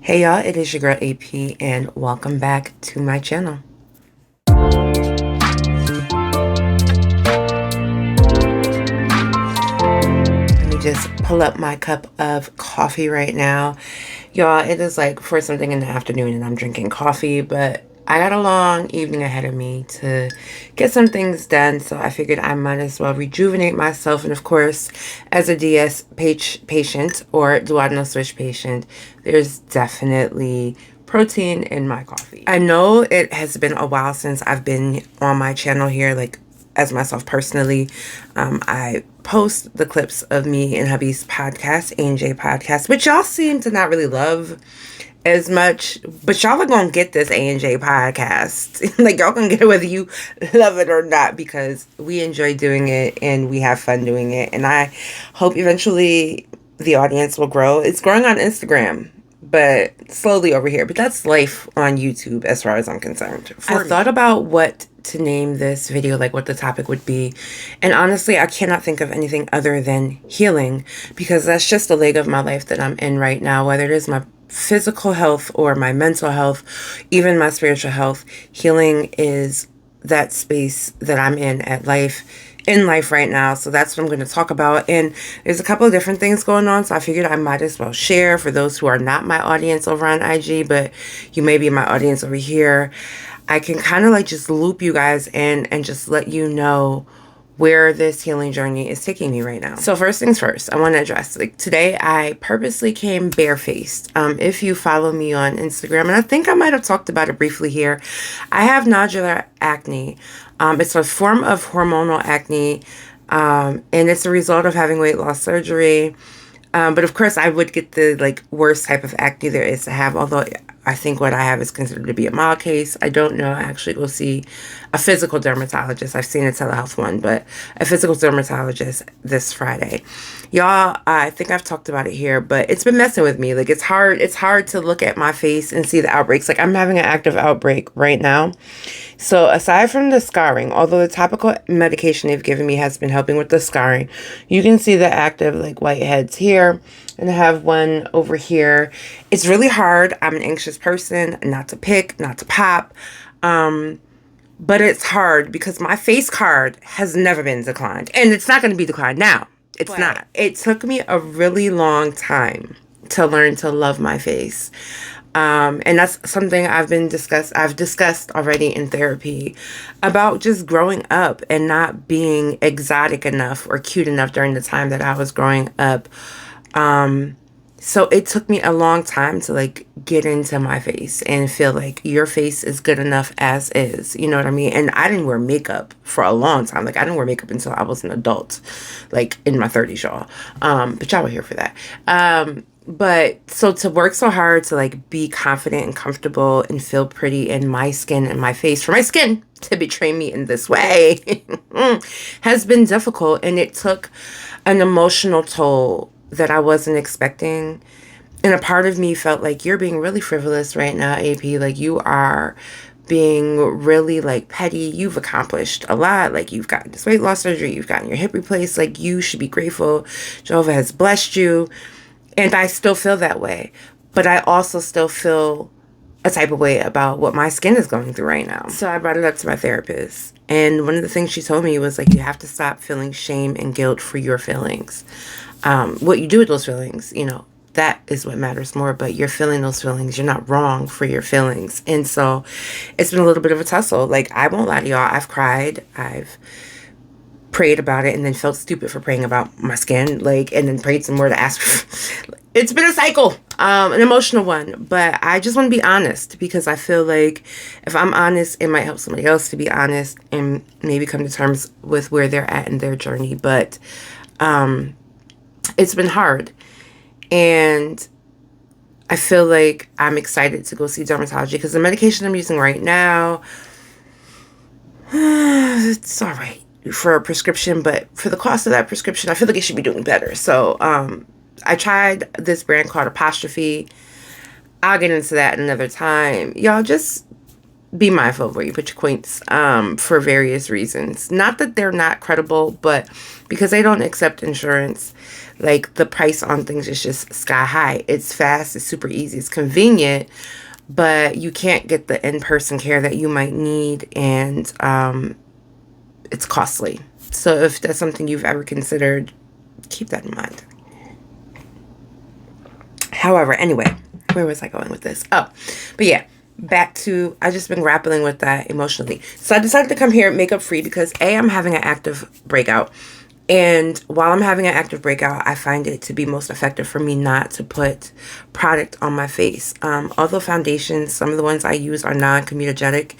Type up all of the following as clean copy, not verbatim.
Hey y'all, it is your girl AP and welcome back to my channel. Let me just pull up my cup of coffee right now. Y'all, it is like 4 something in the afternoon and I'm drinking coffee, but I got a long evening ahead of me to get some things done, so I figured I might as well rejuvenate myself. And of course, as a DS patient or duodenal switch patient, there's definitely protein in my coffee. I know it has been a while since I've been on my channel here, like as myself personally. I post the clips of me and hubby's podcast, A&J podcast, which y'all seem to not really love as much, but y'all are gonna get this A&J podcast. Like, y'all gonna get it whether you love it or not, because we enjoy doing it and we have fun doing it, and I hope eventually the audience will grow. It's growing on Instagram, but slowly over here. But that's life on YouTube as far as I'm concerned. I thought about what to name this video, like what the topic would be, and honestly I cannot think of anything other than healing, because that's just the leg of my life that I'm in right now, whether it is my physical health or my mental health, even my spiritual health. Healing is that space that I'm in life right now. So that's what I'm going to talk about. And there's a couple of different things going on, so I figured I might as well share for those who are not my audience over on IG, but you may be my audience over here. I can kind of like just loop you guys in and just let you know where this healing journey is taking me right now. So first things first, I want to address, like, today I purposely came barefaced. If you follow me on Instagram, and I think I might have talked about it briefly here, I have nodular acne. It's a form of hormonal acne, and it's a result of having weight loss surgery. But of course I would get the like worst type of acne there is to have, although I think what I have is considered to be a mild case. I don't know. I actually go see a physical dermatologist. I've seen a telehealth one, but a physical dermatologist this Friday. Y'all, I think I've talked about it here, but it's been messing with me. Like, it's hard to look at my face and see the outbreaks. Like, I'm having an active outbreak right now. So aside from the scarring, although the topical medication they've given me has been helping with the scarring, you can see the active like whiteheads here, and I have one over here. It's really hard. I'm an anxious person, not to pick, not to pop. But it's hard because my face card has never been declined, and it's not going to be declined now. It's not. It took me a really long time to learn to love my face. And that's something I've discussed already in therapy, about just growing up and not being exotic enough or cute enough during the time that I was growing up. So it took me a long time to like get into my face and feel like your face is good enough as is. You know what I mean? And I didn't wear makeup for a long time. Like, I didn't wear makeup until I was an adult, like in my 30s, y'all. But y'all were here for that. But so to work so hard to like be confident and comfortable and feel pretty in my skin and my face, for my skin to betray me in this way has been difficult, and it took an emotional toll that I wasn't expecting. And a part of me felt like, you're being really frivolous right now, AP. Like, you are being really like petty. You've accomplished a lot. Like, you've gotten this weight loss surgery, you've gotten your hip replaced. Like, you should be grateful. Jehovah has blessed you. And I still feel that way. But I also still feel a type of way about what my skin is going through right now. So I brought it up to my therapist. And one of the things she told me was like, you have to stop feeling shame and guilt for your feelings. What you do with those feelings, you know, that is what matters more. But you're feeling those feelings. You're not wrong for your feelings. And so it's been a little bit of a tussle. Like, I won't lie to y'all. I've cried. I've prayed about it and then felt stupid for praying about my skin, like, and then prayed some more to ask for. It's been a cycle, an emotional one, but I just want to be honest, because I feel like if I'm honest, it might help somebody else to be honest and maybe come to terms with where they're at in their journey. But it's been hard, and I feel like I'm excited to go see dermatology, because the medication I'm using right now, it's all right for a prescription, but for the cost of that prescription, I feel like it should be doing better. So I tried this brand called Apostrophe. I'll get into that another time. Y'all, just be mindful of where you put your coins for various reasons. Not that they're not credible, but because they don't accept insurance, like the price on things is just sky high. It's fast, it's super easy, it's convenient, but you can't get the in-person care that you might need, and it's costly. So if that's something you've ever considered, keep that in mind. However, anyway, where was I going with this? Oh, but yeah, back to, I just been grappling with that emotionally. So I decided to come here makeup free because I'm having an active breakout. And while I'm having an active breakout, I find it to be most effective for me not to put product on my face. Although foundations, some of the ones I use are non-comedogenic,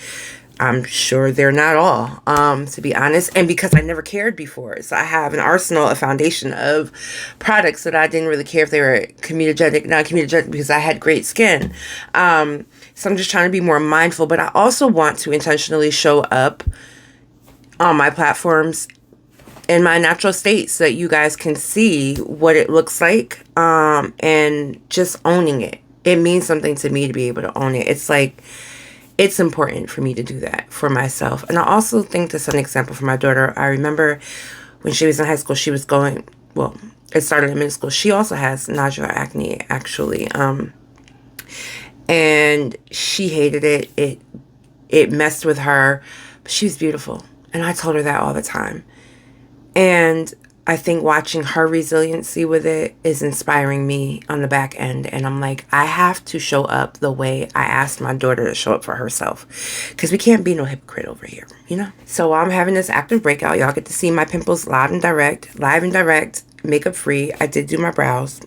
I'm sure they're not all, to be honest. And because I never cared before. So I have an arsenal, a foundation of products that I didn't really care if they were comedogenic, non-comedogenic, because I had great skin. So I'm just trying to be more mindful. But I also want to intentionally show up on my platforms in my natural state so that you guys can see what it looks like, and just owning it. It means something to me to be able to own it. It's like, it's important for me to do that for myself. And I also think to set an example for my daughter. I remember when she was in high school, she was going, well, it started in middle school. She also has nodular acne, actually. And she hated it. It messed with her, but she was beautiful. And I told her that all the time. And I think watching her resiliency with it is inspiring me on the back end. And I'm like, I have to show up the way I asked my daughter to show up for herself. Because we can't be no hypocrite over here, you know? So while I'm having this active breakout, y'all get to see my pimples live and direct, makeup free. I did do my brows.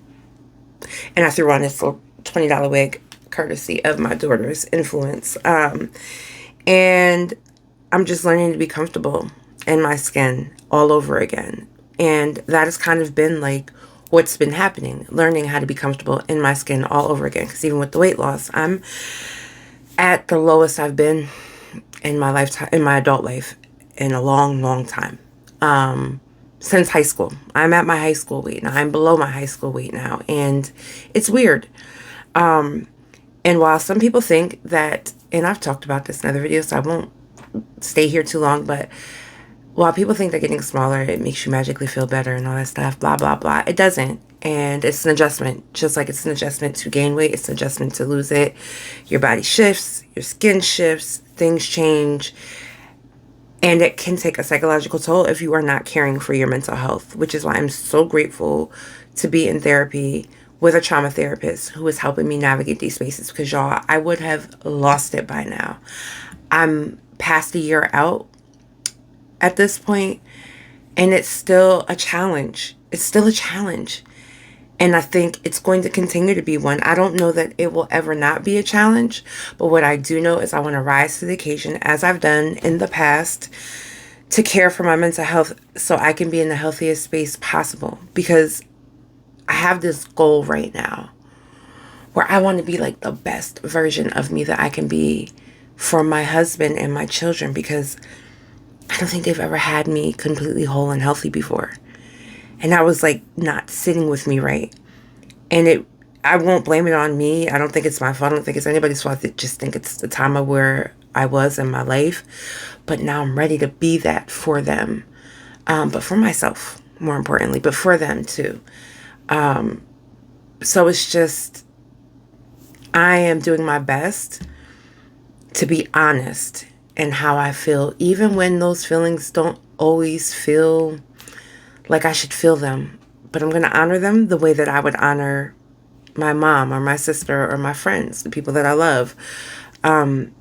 And I threw on this little $20 wig, courtesy of my daughter's influence. And I'm just learning to be comfortable in my skin all over again. And that has kind of been like what's been happening, learning how to be comfortable in my skin all over again. Because even with the weight loss, I'm at the lowest I've been in my lifetime, in my adult life, in a long, long time. Since high school. I'm at my high school weight now. I'm below my high school weight now. And it's weird. And while some people think that, and I've talked about this in other videos, so I won't stay here too long, but while people think that getting smaller, it makes you magically feel better and all that stuff, blah, blah, blah, it doesn't. And it's an adjustment. Just like it's an adjustment to gain weight, it's an adjustment to lose it. Your body shifts, your skin shifts, things change. And it can take a psychological toll if you are not caring for your mental health, which is why I'm so grateful to be in therapy with a trauma therapist who is helping me navigate these spaces. Because y'all, I would have lost it by now. I'm past a year out at this point, and it's still a challenge. It's still a challenge. And I think it's going to continue to be one. I don't know that it will ever not be a challenge, but what I do know is I want to rise to the occasion, as I've done in the past, to care for my mental health so I can be in the healthiest space possible. Because I have this goal right now where I want to be like the best version of me that I can be for my husband and my children, because I don't think they've ever had me completely whole and healthy before. And that was like not sitting with me right. And I won't blame it on me. I don't think it's my fault. I don't think it's anybody's fault. I just think it's the time of where I was in my life. But now I'm ready to be that for them. But for myself, more importantly, but for them too. So it's just, I am doing my best to be honest in how I feel, even when those feelings don't always feel like I should feel them. But I'm going to honor them the way that I would honor my mom or my sister or my friends, the people that I love.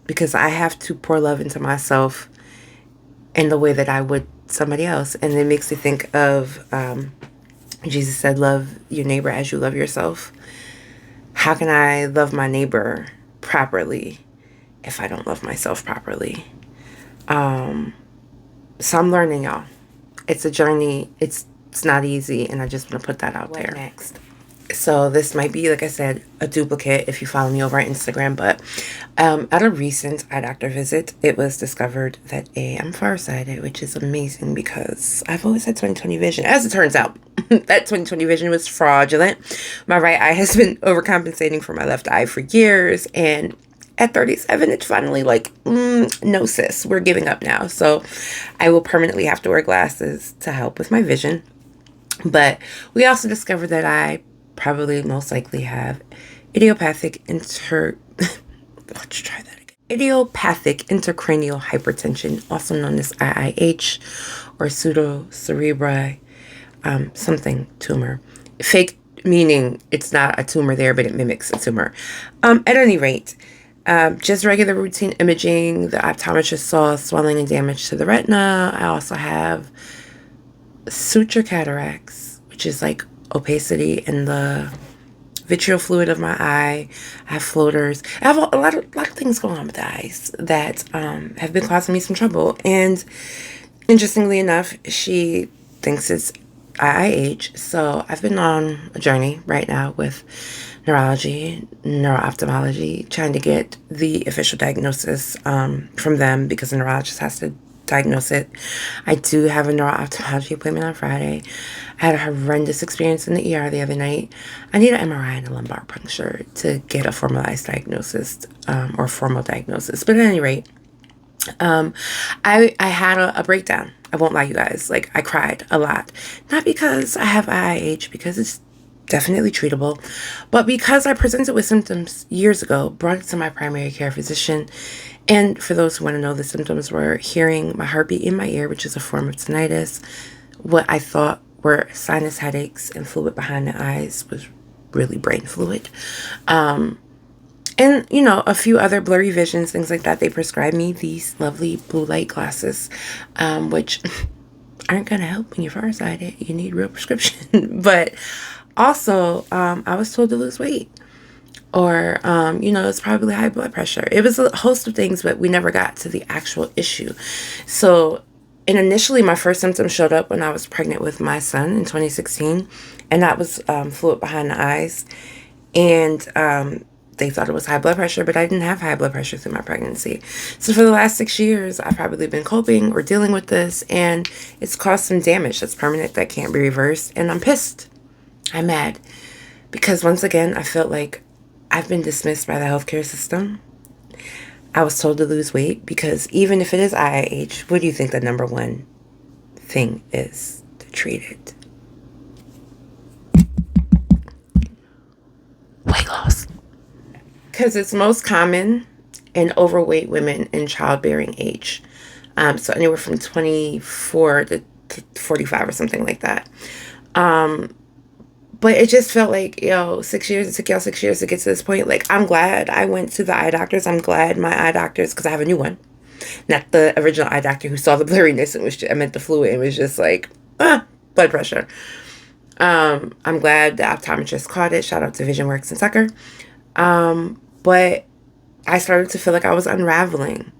Because I have to pour love into myself in the way that I would somebody else. And it makes me think of, Jesus said, love your neighbor as you love yourself. How can I love my neighbor properly if I don't love myself properly? So I'm learning, y'all. It's a journey. It's not easy, and I just want to put that out there. Next. So this might be, like I said, a duplicate if you follow me over on Instagram, but at a recent eye doctor visit, it was discovered that I'm farsighted, which is amazing because I've always had 20/20 vision. As it turns out, that 20/20 vision was fraudulent. My right eye has been overcompensating for my left eye for years, and at 37, it's finally like, no, sis, we're giving up now. So I will permanently have to wear glasses to help with my vision. But we also discovered that I probably most likely have let's try that again. Idiopathic intracranial hypertension, also known as IIH or pseudocerebri something tumor. Fake meaning it's not a tumor there, but it mimics a tumor. At any rate, just regular routine imaging. The optometrist saw swelling and damage to the retina. I also have suture cataracts, which is like opacity in the vitreal fluid of my eye. I have floaters. I have a lot of things going on with the eyes that have been causing me some trouble. And interestingly enough, she thinks it's IIH. So I've been on a journey right now with neurology, neuro-ophthalmology, trying to get the official diagnosis from them because the neurologist has to diagnose it. I do have a neuro-ophthalmology appointment on Friday. I had a horrendous experience in the ER the other night. I need an MRI and a lumbar puncture to get a formalized diagnosis or formal diagnosis. But at any rate, I had a breakdown. I won't lie, you guys. Like, I cried a lot. Not because I have IIH, because it's definitely treatable, but because I presented with symptoms years ago, brought it to my primary care physician. And for those who want to know, the symptoms were hearing my heartbeat in my ear, which is a form of tinnitus. What I thought were sinus headaches and fluid behind the eyes was really brain fluid. And, you know, a few other blurry visions, things like that. They prescribed me these lovely blue light glasses, which aren't going to help when you're farsighted. You need real prescription. But also, I was told to lose weight. Or, you know, it's probably high blood pressure. It was a host of things, but we never got to the actual issue. So, and initially, my first symptoms showed up when I was pregnant with my son in 2016. And that was fluid behind the eyes. And they thought it was high blood pressure, but I didn't have high blood pressure through my pregnancy. So for the last 6 years, I've probably been coping or dealing with this. And it's caused some damage that's permanent, that can't be reversed. And I'm pissed. I'm mad. Because once again, I felt like I've been dismissed by the healthcare system. I was told to lose weight because even if it is IIH, what do you think the number one thing is to treat it? Weight loss. Because it's most common in overweight women in childbearing age. So anywhere from 24 to 45 or something like that. But it just felt like, 6 years, it took y'all 6 years to get to this point. Like, I'm glad I went to the eye doctors. I'm glad my eye doctors, because I have a new one. Not the original eye doctor who saw the blurriness. I meant the fluid. It was just like, blood pressure. I'm glad the optometrist caught it. Shout out to VisionWorks and Tucker. But I started to feel like I was unraveling.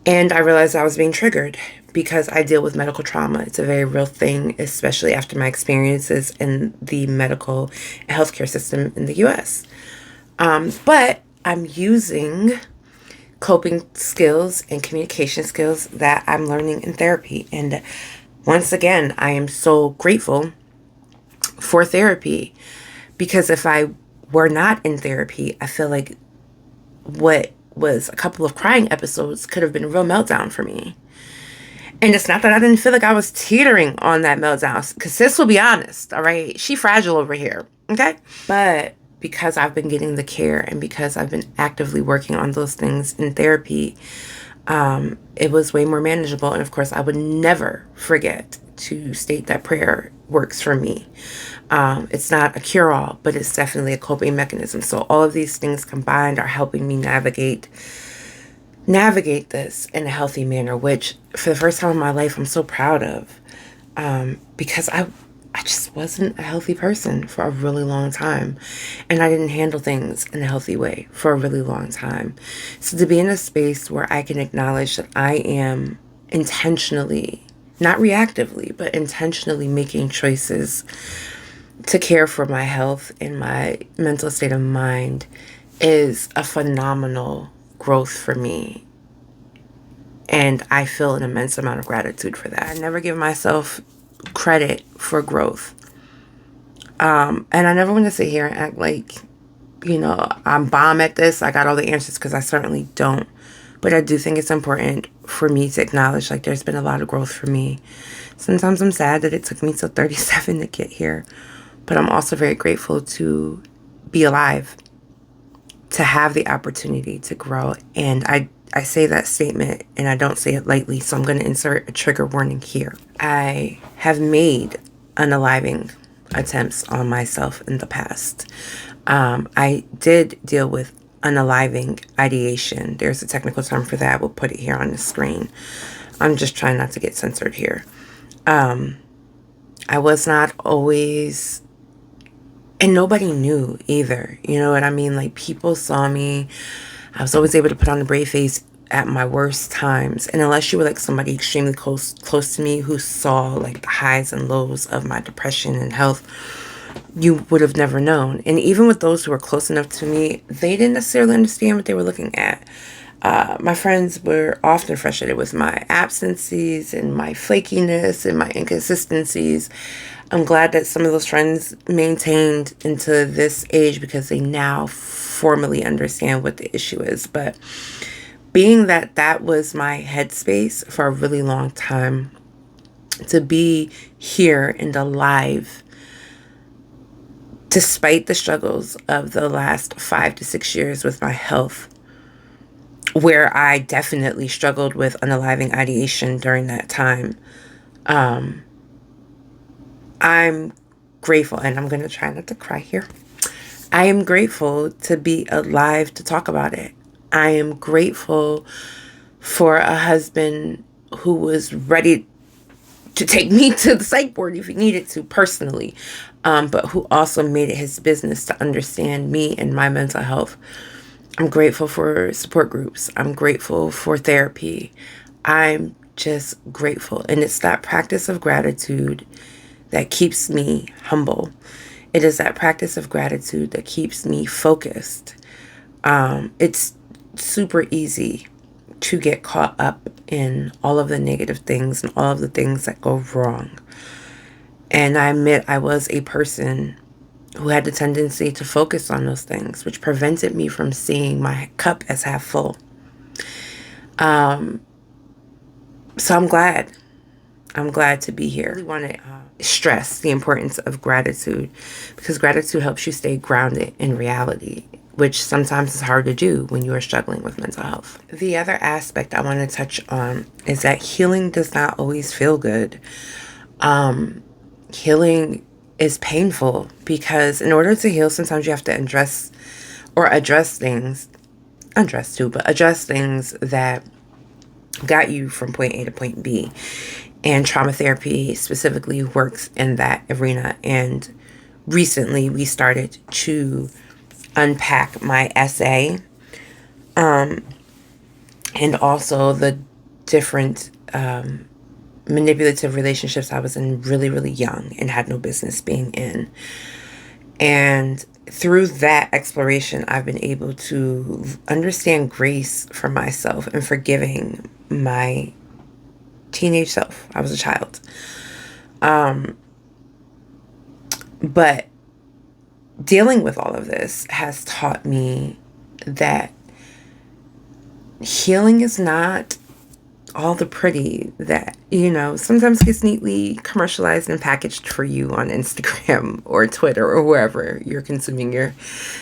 And I realized I was being triggered because I deal with medical trauma. It's a very real thing, especially after my experiences in the medical and healthcare system in the U.S. But I'm using coping skills and communication skills that I'm learning in therapy. And once again, I am so grateful for therapy because if I were not in therapy, I feel like what was a couple of crying episodes could have been a real meltdown for me. And it's not that I didn't feel like I was teetering on that meltdown, because sis will be honest, all right? She fragile over here, okay? But because I've been getting the care and because I've been actively working on those things in therapy, it was way more manageable. And of course, I would never forget to state that prayer works for me. It's not a cure-all, but it's definitely a coping mechanism. So all of these things combined are helping me navigate this in a healthy manner, which for the first time in my life, I'm so proud of, because I just wasn't a healthy person for a really long time, and I didn't handle things in a healthy way for a really long time. So to be in a space where I can acknowledge that I am intentionally, not reactively, but intentionally making choices to care for my health and my mental state of mind is a phenomenal growth for me. And I feel an immense amount of gratitude for that. I never give myself credit for growth. And I never want to sit here and act like I'm bomb at this. I got all the answers, because I certainly don't. But I do think it's important for me to acknowledge, like, there's been a lot of growth for me. Sometimes I'm sad that it took me till 37 to get here. But I'm also very grateful to be alive, to have the opportunity to grow. And I say that statement, and I don't say it lightly, so I'm going to insert a trigger warning here. I have made unaliving attempts on myself in the past. I did deal with unaliving ideation. There's a technical term for that. We'll put it here on the screen. I'm just trying not to get censored here. I was not always, and nobody knew either. You know what I mean? Like, people saw me. I was always able to put on a brave face at my worst times. And unless you were like somebody extremely close to me who saw like the highs and lows of my depression and health, you would have never known. And even with those who were close enough to me, they didn't necessarily understand what they were looking at. My friends were often frustrated with my absences and my flakiness and my inconsistencies. I'm glad that some of those friends maintained into this age, because they now formally understand what the issue is. But being that that was my headspace for a really long time, to be here and alive, despite the struggles of the last 5 to 6 years with my health, where I definitely struggled with unaliving ideation during that time, I'm grateful, and I'm going to try not to cry here. I am grateful to be alive to talk about it. I am grateful for a husband who was ready to take me to the psych board if he needed to personally, but who also made it his business to understand me and my mental health. I'm grateful for support groups. I'm grateful for therapy. I'm just grateful. And it's that practice of gratitude that keeps me humble. It is that practice of gratitude that keeps me focused. It's super easy to get caught up in all of the negative things and all of the things that go wrong. And I admit I was a person who had the tendency to focus on those things, which prevented me from seeing my cup as half full. So I'm glad. I'm glad to be here. I really want to stress the importance of gratitude, because gratitude helps you stay grounded in reality, which sometimes is hard to do when you are struggling with mental health. The other aspect I want to touch on is that healing does not always feel good. Healing is painful, because in order to heal, sometimes you have to address things that got you from point A to point B. And trauma therapy specifically works in that arena. And recently we started to unpack my essay, and also the different manipulative relationships I was in really, really young and had no business being in. And through that exploration, I've been able to understand grace for myself and forgiving my teenage self. I was a child. But dealing with all of this has taught me that healing is not all the pretty that, sometimes gets neatly commercialized and packaged for you on Instagram or Twitter or wherever you're consuming your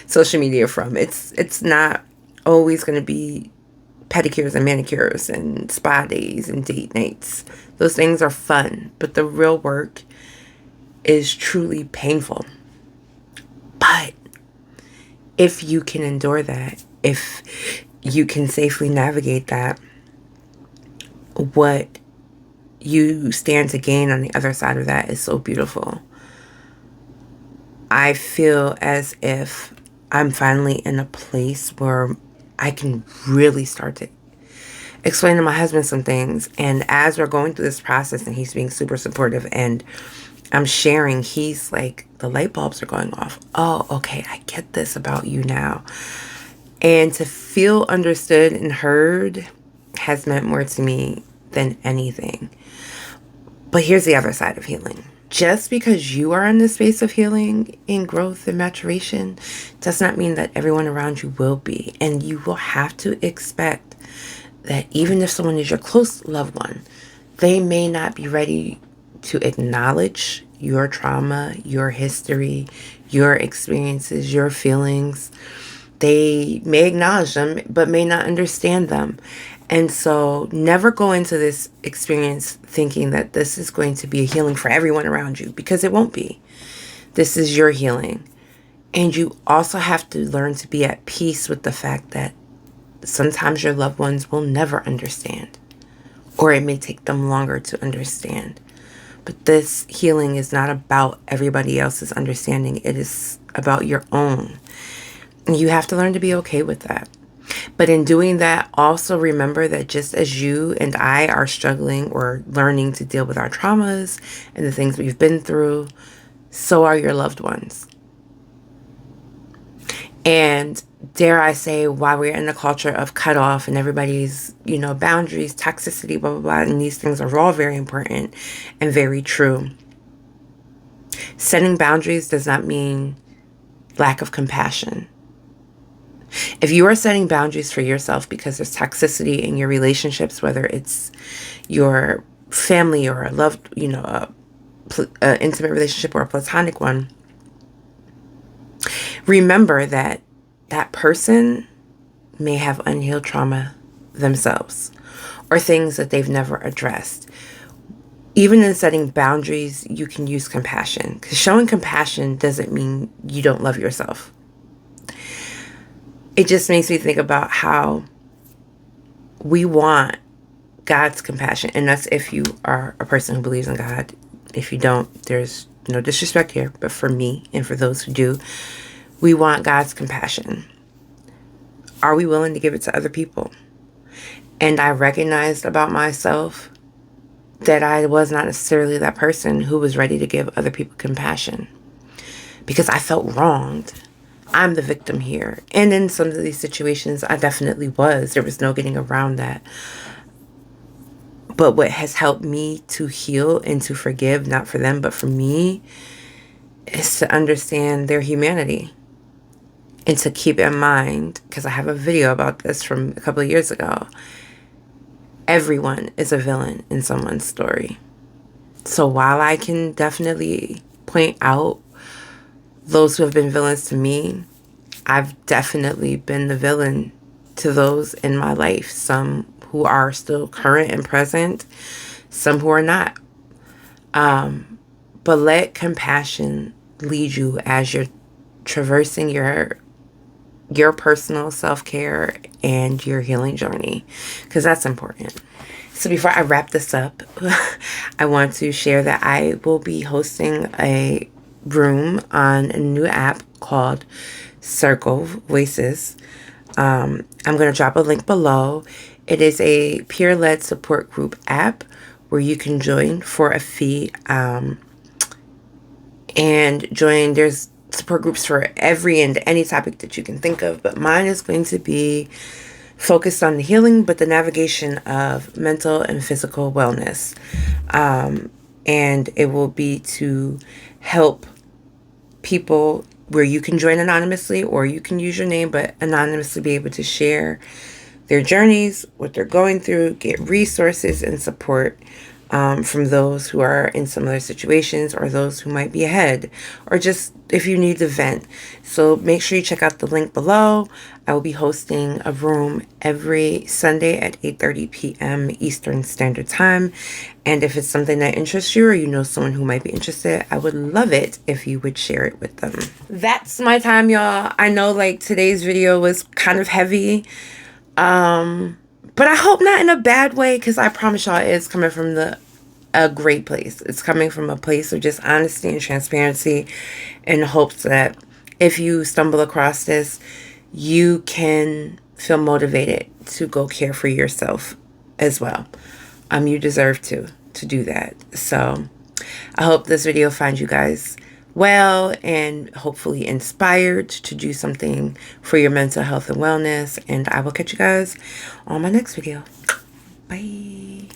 social media from. It's not always going to be pedicures and manicures and spa days and date nights. Those things are fun, but the real work is truly painful. But if you can endure that, if you can safely navigate that, what you stand to gain on the other side of that is so beautiful. I feel as if I'm finally in a place where I can really start to explain to my husband some things. And as we're going through this process and he's being super supportive and I'm sharing, he's like, the light bulbs are going off. Oh, okay, I get this about you now. And to feel understood and heard has meant more to me than anything. But here's the other side of healing. Just because you are in the space of healing and growth and maturation does not mean that everyone around you will be. And you will have to expect that even if someone is your close loved one, they may not be ready to acknowledge your trauma, your history, your experiences, your feelings. They may acknowledge them, but may not understand them. And so never go into this experience thinking that this is going to be a healing for everyone around you, because it won't be. This is your healing. And you also have to learn to be at peace with the fact that sometimes your loved ones will never understand, or it may take them longer to understand. But this healing is not about everybody else's understanding. It is about your own. And you have to learn to be okay with that. But in doing that, also remember that just as you and I are struggling or learning to deal with our traumas and the things we've been through, so are your loved ones. And dare I say, while we're in the culture of cutoff and everybody's, boundaries, toxicity, blah, blah, blah, and these things are all very important and very true. Setting boundaries does not mean lack of compassion. If you are setting boundaries for yourself because there's toxicity in your relationships, whether it's your family or a loved, a intimate relationship or a platonic one, remember that that person may have unhealed trauma themselves or things that they've never addressed. Even in setting boundaries, you can use compassion, because showing compassion doesn't mean you don't love yourself. It just makes me think about how we want God's compassion. And that's if you are a person who believes in God. If you don't, there's no disrespect here. But for me and for those who do, we want God's compassion. Are we willing to give it to other people? And I recognized about myself that I was not necessarily that person who was ready to give other people compassion, because I felt wronged. I'm the victim here. And in some of these situations, I definitely was. There was no getting around that. But what has helped me to heal and to forgive, not for them, but for me, is to understand their humanity. And to keep in mind, because I have a video about this from a couple of years ago, everyone is a villain in someone's story. So while I can definitely point out those who have been villains to me, I've definitely been the villain to those in my life. Some who are still current and present, some who are not. But let compassion lead you as you're traversing your personal self-care and your healing journey, because that's important. So before I wrap this up, I want to share that I will be hosting a room on a new app called Circle Voices. I'm going to drop a link below. It is a peer-led support group app where you can join for a fee, and join. There's support groups for every and any topic that you can think of, but mine is going to be focused on the healing, but the navigation of mental and physical wellness. And it will be to help people where you can join anonymously, or you can use your name, but anonymously be able to share their journeys, what they're going through, get resources and support from those who are in similar situations, or those who might be ahead, or just if you need to vent. So make sure you check out the link below. I will be hosting a room every Sunday at 8:30 p.m. Eastern Standard Time. And if it's something that interests you, or you know someone who might be interested, I would love it if you would share it with them. That's my time, y'all. I know today's video was kind of heavy. But I hope not in a bad way, because I promise y'all it's coming from a great place. It's coming from a place of just honesty and transparency, in hopes that if you stumble across this, you can feel motivated to go care for yourself as well. You deserve to do that. So I hope this video finds you guys well and hopefully inspired to do something for your mental health and wellness. And I will catch you guys on my next video. Bye.